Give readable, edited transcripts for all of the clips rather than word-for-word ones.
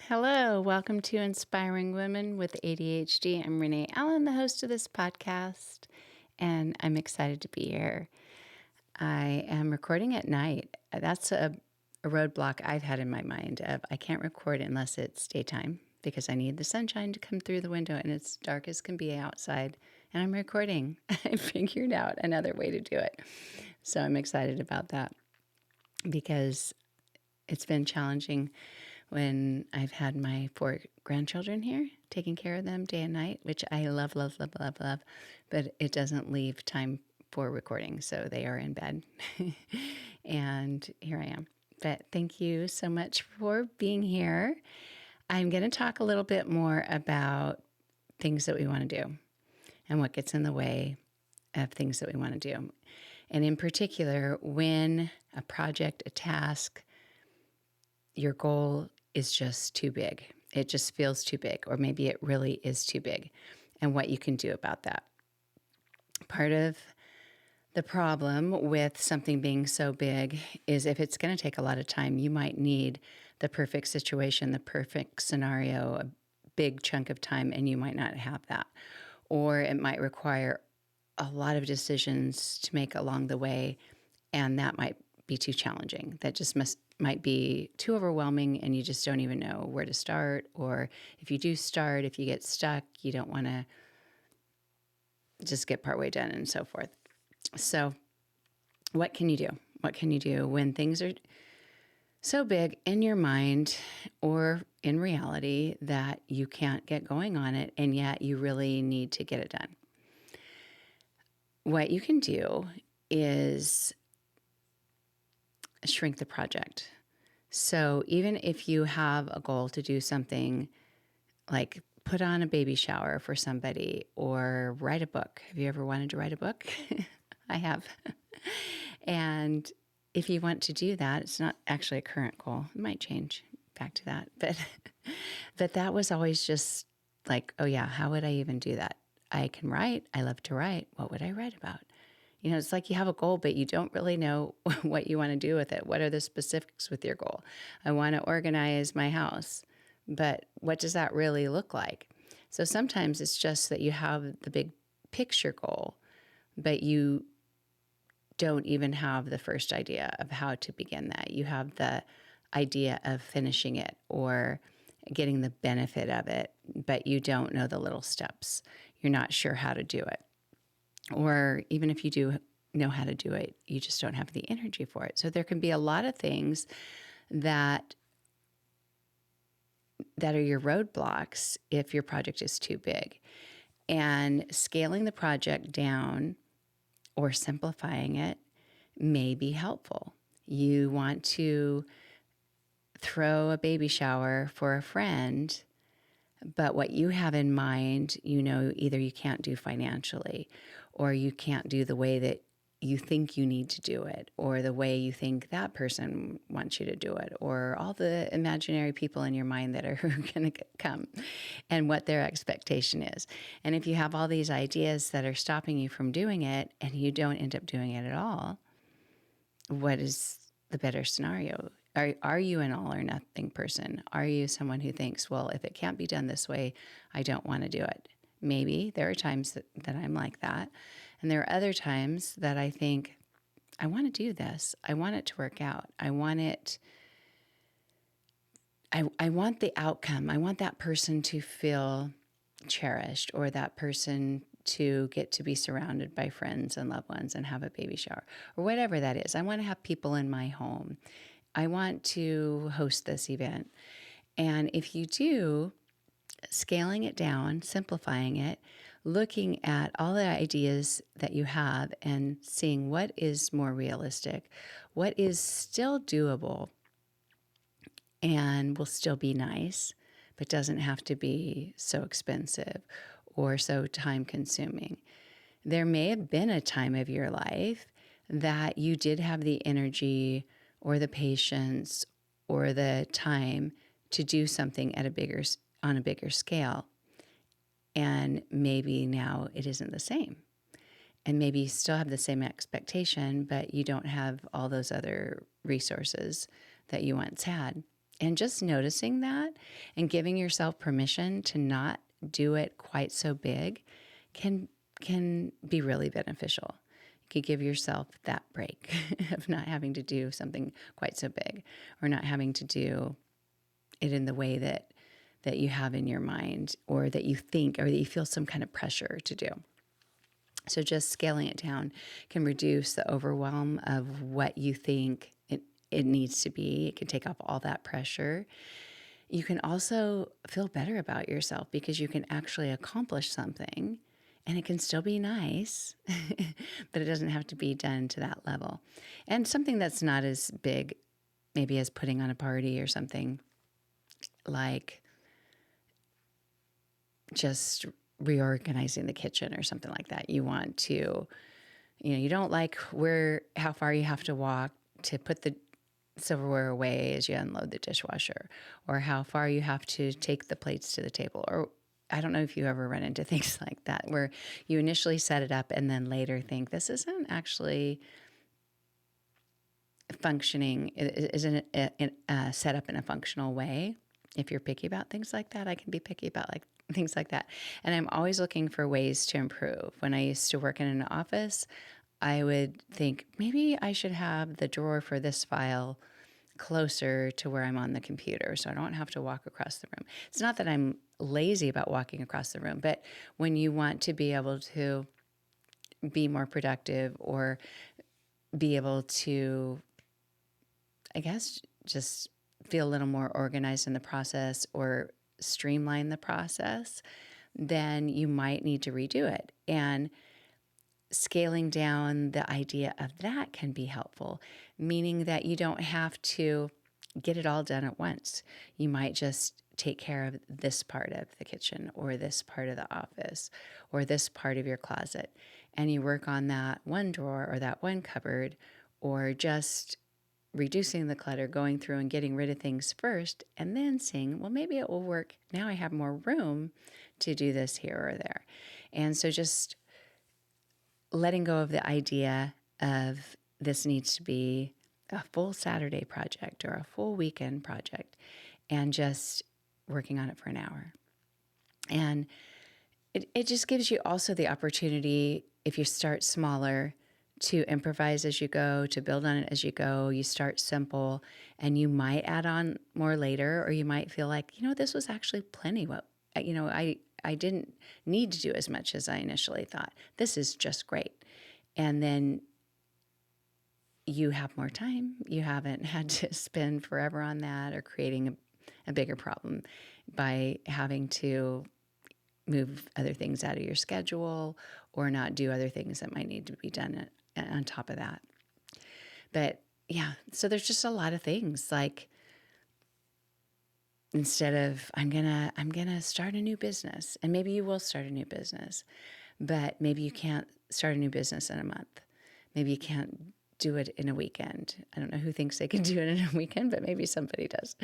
Hello, welcome to Inspiring Women with ADHD. I'm Renee Allen, the host of this podcast, and I'm excited to be here. I am recording at night. That's a roadblock I've had in my mind of I can't record unless it's daytime because I need the sunshine to come through the window and it's dark as can be outside, and I'm recording. I figured out another way to do it. So I'm excited about that because it's been challenging when I've had my 4 grandchildren here, taking care of them day and night, which I love, love, love, love, love, but it doesn't leave time for recording. So they are in bed and here I am. But thank you so much for being here. I'm going to talk a little bit more about things that we want to do and what gets in the way of things that we want to do. And in particular, when a project, a task, your goal is just too big. It just feels too big, or maybe it really is too big, and what you can do about that. Part of the problem with something being so big is if it's going to take a lot of time, you might need the perfect situation, the perfect scenario, a big chunk of time, and you might not have that. Or it might require a lot of decisions to make along the way, and that might be too challenging. That just might be too overwhelming and you just don't even know where to start. Or if you do start, if you get stuck, you don't want to just get partway done and so forth. So what can you do? What can you do when things are so big in your mind or in reality that you can't get going on it and yet you really need to get it done? What you can do is shrink the project. So even if you have a goal to do something like put on a baby shower for somebody or write a book. Have you ever wanted to write a book? I have. And if you want to do that, it's not actually a current goal. It might change back to that. But that was always just like, oh yeah, how would I even do that? I can write. I love to write. What would I write about? You know, it's like you have a goal, but you don't really know what you want to do with it. What are the specifics with your goal? I want to organize my house, but what does that really look like? So sometimes it's just that you have the big picture goal, but you don't even have the first idea of how to begin that. You have the idea of finishing it or getting the benefit of it, but you don't know the little steps. You're not sure how to do it. Or even if you do know how to do it, you just don't have the energy for it. So there can be a lot of things that are your roadblocks if your project is too big. And scaling the project down or simplifying it may be helpful. You want to throw a baby shower for a friend, but what you have in mind, you know, either you can't do financially or you can't do the way that you think you need to do it or the way you think that person wants you to do it or all the imaginary people in your mind that are going to come and what their expectation is. And if you have all these ideas that are stopping you from doing it and you don't end up doing it at all, what is the better scenario? Are you an all or nothing person? Are you someone who thinks, well, if it can't be done this way, I don't want to do it? Maybe there are times that I'm like that. And there are other times that I think, I want to do this. I want it to work out. I want it. I want the outcome. I want that person to feel cherished or that person to get to be surrounded by friends and loved ones and have a baby shower or whatever that is. I want to have people in my home. I want to host this event. And if you do, scaling it down, simplifying it, looking at all the ideas that you have and seeing what is more realistic, what is still doable and will still be nice, but doesn't have to be so expensive or so time consuming. There may have been a time of your life that you did have the energy or the patience or the time to do something at on a bigger scale. And maybe now it isn't the same. And maybe you still have the same expectation, but you don't have all those other resources that you once had. And just noticing that and giving yourself permission to not do it quite so big can be really beneficial. You could give yourself that break of not having to do something quite so big, or not having to do it in the way that you have in your mind, or that you think, or that you feel some kind of pressure to do. So just scaling it down can reduce the overwhelm of what you think it needs to be. It can take off all that pressure. You can also feel better about yourself because you can actually accomplish something, and it can still be nice, but it doesn't have to be done to that level. And something that's not as big, maybe as putting on a party or something, like just reorganizing the kitchen or something like that. You want to, you don't like how far you have to walk to put the silverware away as you unload the dishwasher, or how far you have to take the plates to the table. Or I don't know if you ever run into things like that, where you initially set it up and then later think this isn't actually functioning, isn't set up in a functional way. If you're picky about things like that, I can be picky about things like that. And I'm always looking for ways to improve. When I used to work in an office, I would think maybe I should have the drawer for this file closer to where I'm on the computer so I don't have to walk across the room. It's not that I'm lazy about walking across the room, but when you want to be able to be more productive, or be able to, I guess, just feel a little more organized in the process, or streamline the process, then you might need to redo it. And scaling down the idea of that can be helpful, meaning that you don't have to get it all done at once. You might just take care of this part of the kitchen, or this part of the office, or this part of your closet, and you work on that one drawer or that one cupboard, or just reducing the clutter, going through and getting rid of things first, and then seeing, well, maybe it will work. Now I have more room to do this here or there. And so just letting go of the idea of this needs to be a full Saturday project or a full weekend project, and just working on it for an hour. And it just gives you also the opportunity, if you start smaller, to improvise as you go, to build on it as you go. You start simple, and you might add on more later, or you might feel like, this was actually plenty. I didn't need to do as much as I initially thought. This is just great. And then you have more time. You haven't had to spend forever on that, or creating a bigger problem by having to move other things out of your schedule, or not do other things that might need to be done on top of that. But yeah, so there's just a lot of things, like, instead of I'm gonna start a new business, and maybe you will start a new business, but maybe you can't start a new business in a month. Maybe you can't do it in a weekend. I don't know who thinks they can do it in a weekend, but maybe somebody does.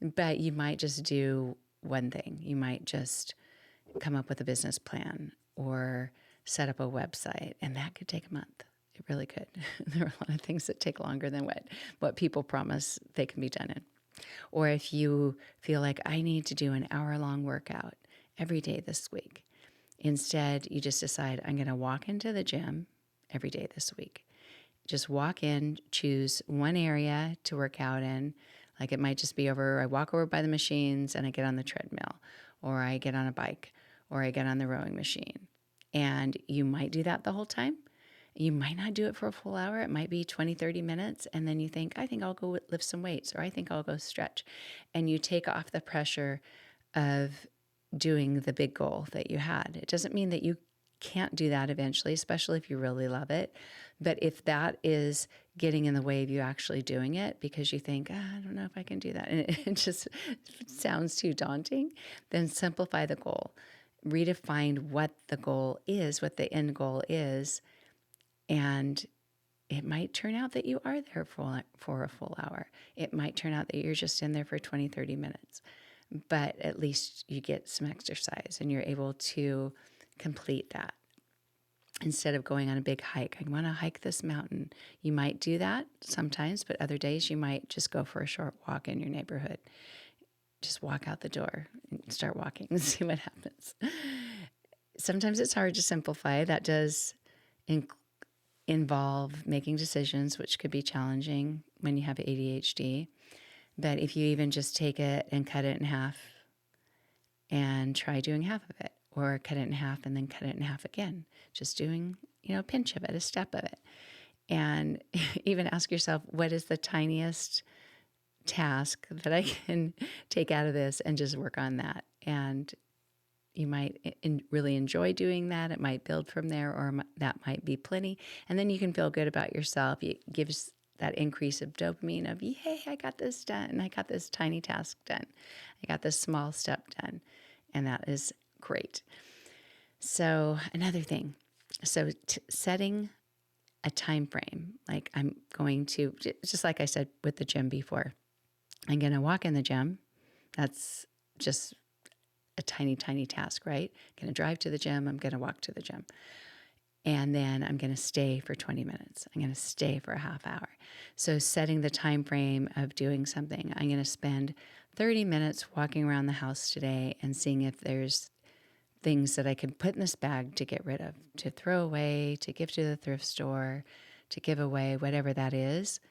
But you might just do one thing. You might just come up with a business plan, or set up a website, and that could take a month. It really could. There are a lot of things that take longer than what people promise they can be done in. Or if you feel like, I need to do an hour-long workout every day this week, instead you just decide, I'm going to walk into the gym every day this week. Just walk in, choose one area to work out in. Like, it might just be I walk over by the machines and I get on the treadmill, or I get on a bike, or I get on the rowing machine. And you might do that the whole time. You might not do it for a full hour. It might be 20, 30 minutes. And then you think, I think I'll go lift some weights, or I think I'll go stretch. And you take off the pressure of doing the big goal that you had. It doesn't mean that you can't do that eventually, especially if you really love it. But if that is getting in the way of you actually doing it because you think, I don't know if I can do that, and it just sounds too daunting, then simplify the goal. Redefine what the goal is, what the end goal is, and it might turn out that you are there for a full hour. It might turn out that you're just in there for 20, 30 minutes. But at least you get some exercise and you're able to complete that. instead of going on a big hike. I want to hike this mountain. You might do that sometimes, but other days you might just go for a short walk in your neighborhood. Just walk out the door and start walking and see what happens. Sometimes it's hard to simplify. That does involve making decisions, which could be challenging when you have ADHD. But if you even just take it and cut it in half and try doing half of it, or cut it in half and then cut it in half again, just doing, a pinch of it, a step of it. And even ask yourself, what is the tiniest task that I can take out of this, and just work on that. And you might really enjoy doing that. It might build from there, or that might be plenty. And then you can feel good about yourself. It gives that increase of dopamine of, yay, I got this done. I got this tiny task done. I got this small step done. And that is great. So another thing, setting a time frame, like I'm going to, just like I said with the gym before, I'm going to walk in the gym. That's just a tiny, tiny task, right? I'm going to drive to the gym. I'm going to walk to the gym. And then I'm going to stay for 20 minutes. I'm going to stay for a half hour. So setting the time frame of doing something, I'm going to spend 30 minutes walking around the house today and seeing if there's things that I can put in this bag to get rid of, to throw away, to give to the thrift store, to give away, whatever that is.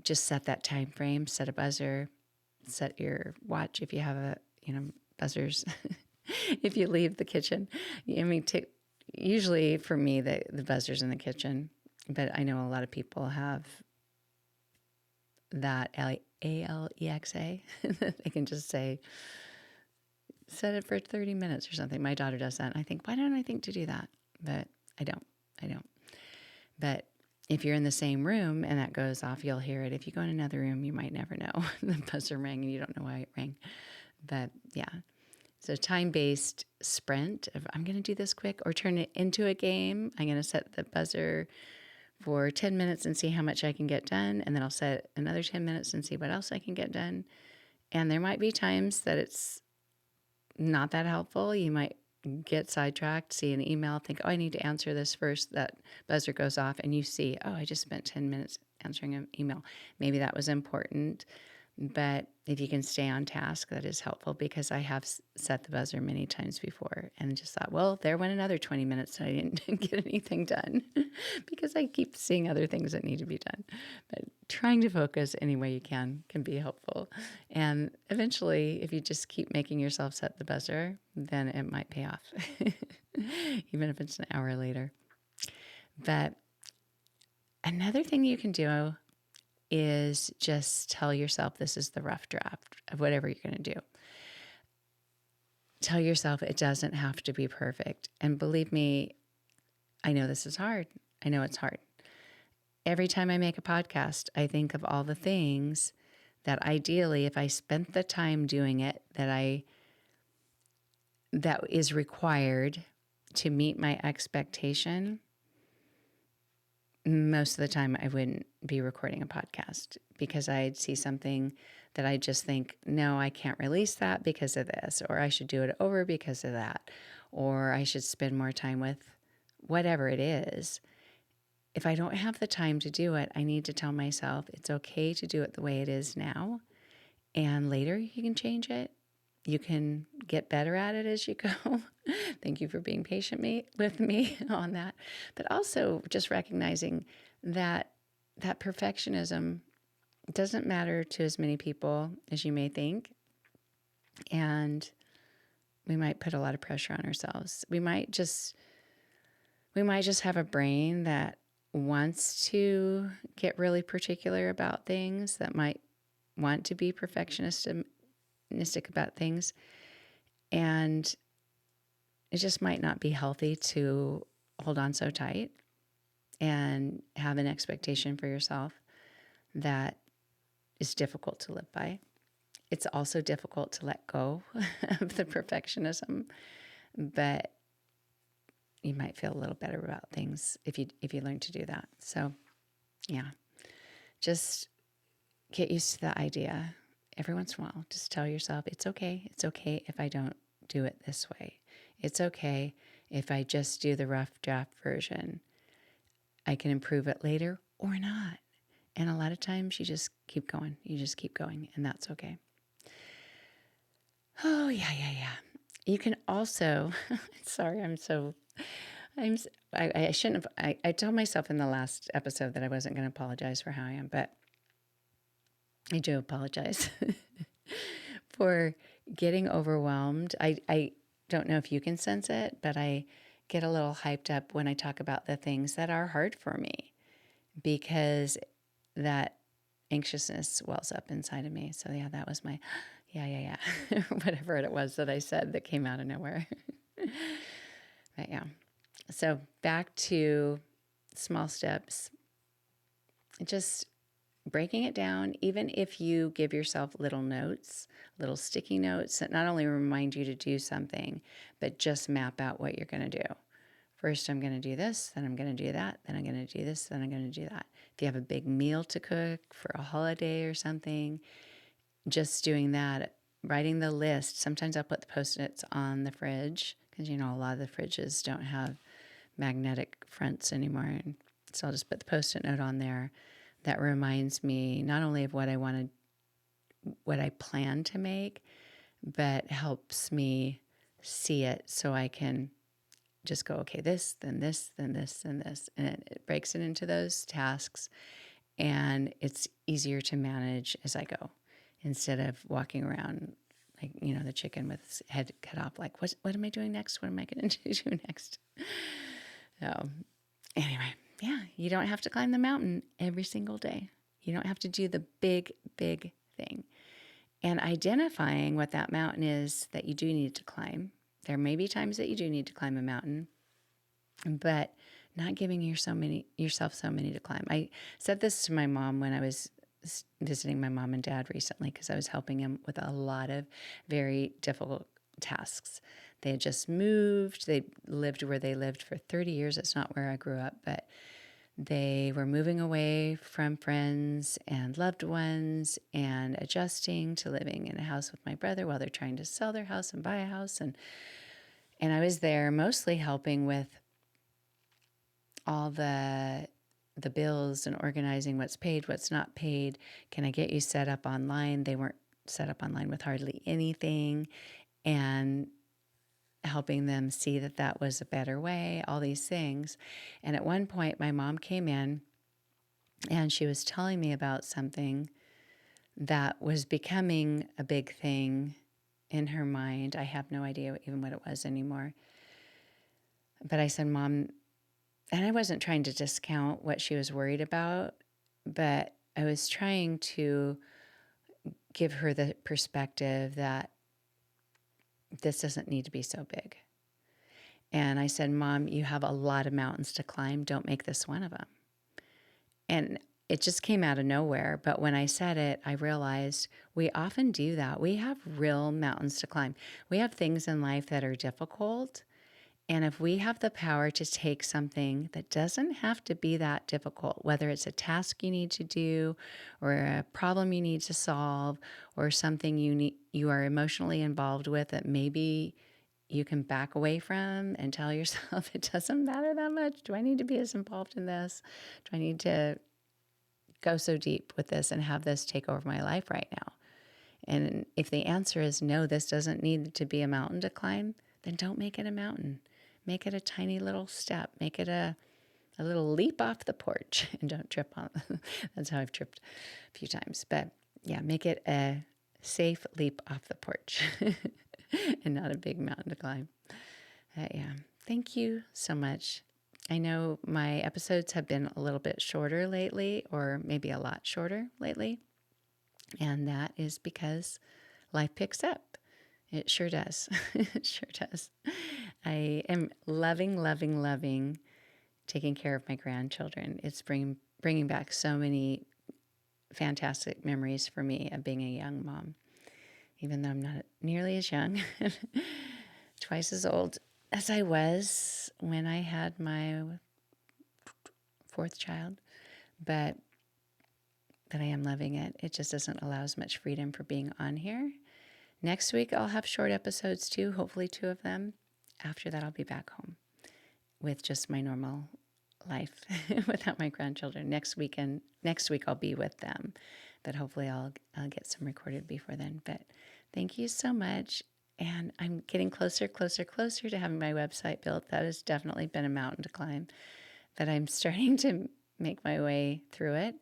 Just set that time frame, set a buzzer, set your watch if you have buzzers. If you leave the kitchen, usually for me, the buzzer's in the kitchen, but I know a lot of people have that Alexa. They can just say, set it for 30 minutes or something. My daughter does that. And I think, why don't I think to do that? But I don't. But if you're in the same room and that goes off, you'll hear it. If you go in another room, you might never know. The buzzer rang and you don't know why it rang. But yeah. So time-based sprint of, I'm going to do this quick, or turn it into a game. I'm going to set the buzzer for 10 minutes and see how much I can get done. And then I'll set another 10 minutes and see what else I can get done. And there might be times that it's not that helpful. You might get sidetracked, see an email, think, oh, I need to answer this first. That buzzer goes off and you see, oh, I just spent 10 minutes answering an email. Maybe that was important. But if you can stay on task, that is helpful, because I have set the buzzer many times before and just thought, well, there went another 20 minutes and I didn't get anything done because I keep seeing other things that need to be done. But trying to focus any way you can be helpful. And eventually, if you just keep making yourself set the buzzer, then it might pay off, even if it's an hour later. But another thing you can do is just tell yourself this is the rough draft of whatever you're going to do. Tell yourself it doesn't have to be perfect. And believe me, I know this is hard. I know it's hard. Every time I make a podcast, I think of all the things that ideally, if I spent the time doing it, that is required to meet my expectation. Most of the time I wouldn't be recording a podcast, because I'd see something that I just think, no, I can't release that because of this, or I should do it over because of that, or I should spend more time with whatever it is. If I don't have the time to do it, I need to tell myself it's okay to do it the way it is now, and later you can change it. You can get better at it as you go. Thank you for being patient with me on that. But also just recognizing that perfectionism doesn't matter to as many people as you may think. And we might put a lot of pressure on ourselves. We might just have a brain that wants to get really particular about things, that might want to be perfectionistic about things, and it just might not be healthy to hold on so tight and have an expectation for yourself that is difficult to live by. It's also difficult to let go of the perfectionism, but you might feel a little better about things if you learn to do that. So yeah, just get used to the idea. Every once in a while, just tell yourself, it's okay. It's okay if I don't do it this way. It's okay If I just do the rough draft version, I can improve it later or not. And a lot of times you just keep going. You just keep going, and that's okay. Oh, yeah. You can also, sorry, I shouldn't have, I told myself in the last episode that I wasn't going to apologize for how I am, but I do apologize for getting overwhelmed. I don't know if you can sense it, but I get a little hyped up when I talk about the things that are hard for me because that anxiousness wells up inside of me. So yeah, that was my, yeah, whatever it was that I said that came out of nowhere. But yeah, so back to small steps, just breaking it down, even if you give yourself little notes, little sticky notes that not only remind you to do something, but just map out what you're going to do. First, I'm going to do this, then I'm going to do that, then I'm going to do this, then I'm going to do that. If you have a big meal to cook for a holiday or something, just doing that, writing the list. Sometimes I'll put the Post-its on the fridge because, a lot of the fridges don't have magnetic fronts anymore. And so I'll just put the Post-it note on there. That reminds me not only of what I plan to make, but helps me see it so I can just go, okay, this, then this, then this, then this. And it breaks it into those tasks, and it's easier to manage as I go instead of walking around like, the chicken with its head cut off, like, what am I doing next? What am I going to do next? So anyway, yeah, you don't have to climb the mountain every single day. You don't have to do the big, big thing. And identifying what that mountain is that you do need to climb. There may be times that you do need to climb a mountain, but not giving yourself so many to climb. I said this to my mom when I was visiting my mom and dad recently because I was helping him with a lot of very difficult tasks. They had just moved. They lived where they lived for 30 years. It's not where I grew up, but they were moving away from friends and loved ones and adjusting to living in a house with my brother while they're trying to sell their house and buy a house. And I was there mostly helping with all the bills and organizing what's paid, what's not paid. Can I get you set up online? They weren't set up online with hardly anything, and helping them see that that was a better way, all these things. And at one point, my mom came in and she was telling me about something that was becoming a big thing in her mind. I have no idea even what it was anymore. But I said, Mom, and I wasn't trying to discount what she was worried about, but I was trying to give her the perspective that this doesn't need to be so big. And I said, Mom, you have a lot of mountains to climb. Don't make this one of them. And it just came out of nowhere. But when I said it, I realized we often do that. We have real mountains to climb. We have things in life that are difficult. And if we have the power to take something that doesn't have to be that difficult, whether it's a task you need to do or a problem you need to solve or something you are emotionally involved with that maybe you can back away from and tell yourself it doesn't matter that much. Do I need to be as involved in this? Do I need to go so deep with this and have this take over my life right now? And if the answer is no, this doesn't need to be a mountain to climb, then don't make it a mountain. Make it a tiny little step. Make it a little leap off the porch and don't trip on it. That's how I've tripped a few times. But yeah, make it a safe leap off the porch and not a big mountain to climb. Yeah. Thank you so much. I know my episodes have been a little bit shorter lately, or maybe a lot shorter lately. And that is because life picks up. It sure does. It sure does. I am loving taking care of my grandchildren. It's bringing back so many fantastic memories for me of being a young mom, even though I'm not nearly as young, twice as old as I was when I had my fourth child. But I am loving it. It just doesn't allow as much freedom for being on here. Next week, I'll have short episodes too, hopefully 2 of them. after that, I'll be back home with just my normal life without my grandchildren. Next week I'll be with them, but hopefully I'll get some recorded before then. But thank you so much. And I'm getting closer to having my website built. That has definitely been a mountain to climb, but I'm starting to make my way through it,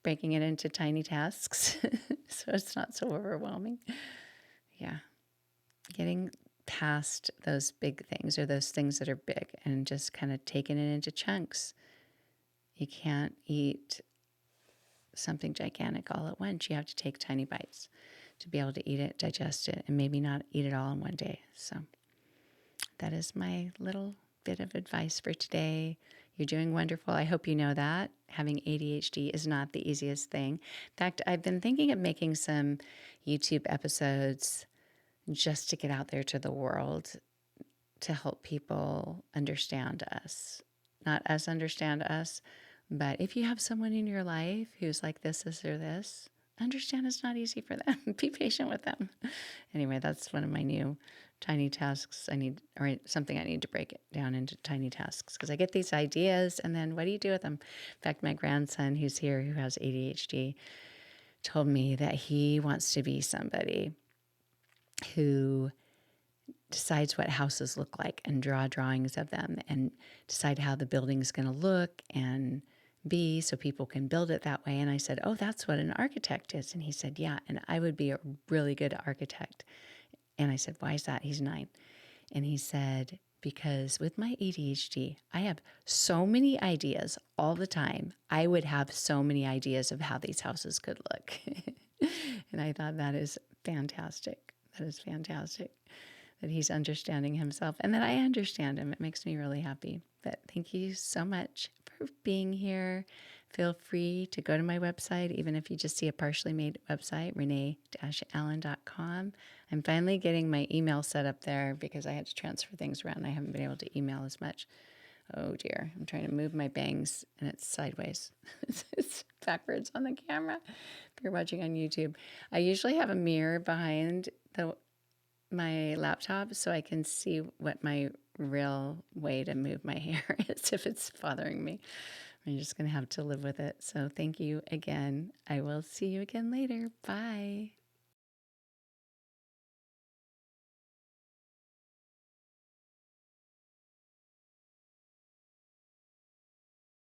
breaking it into tiny tasks so it's not so overwhelming. Yeah. Getting past those big things, or those things that are big, and just kind of taking it into chunks. You can't eat something gigantic all at once. You have to take tiny bites to be able to eat it, digest it, and maybe not eat it all in one day. So that is my little bit of advice for today. You're doing wonderful. I hope you know that. Having ADHD is not the easiest thing. In fact, I've been thinking of making some YouTube episodes just to get out there to the world to help people understand us. Not us understand us, but if you have someone in your life who's like this, or this, understand it's not easy for them. Be patient with them. Anyway, that's one of my new tiny tasks or something I need to break it down into tiny tasks, because I get these ideas and then what do you do with them? In fact, my grandson who's here, who has ADHD, told me that he wants to be somebody who decides what houses look like and draw drawings of them and decide how the building's going to look and be so people can build it that way. And I said, oh, that's what an architect is. And he said, yeah, and I would be a really good architect. And I said, why is that? He's 9. And he said, because with my ADHD, I have so many ideas all the time. I would have so many ideas of how these houses could look. And I thought that is fantastic. That is fantastic that he's understanding himself and that I understand him. It makes me really happy. But thank you so much for being here. Feel free to go to my website, even if you just see a partially made website, renee-allen.com. I'm finally getting my email set up there because I had to transfer things around. I haven't been able to email as much. Oh dear, I'm trying to move my bangs and it's sideways. It's backwards on the camera. If you're watching on YouTube, I usually have a mirror behind my laptop so I can see what my real way to move my hair is if it's bothering me. I'm just going to have to live with it. So thank you again. I will see you again later. Bye.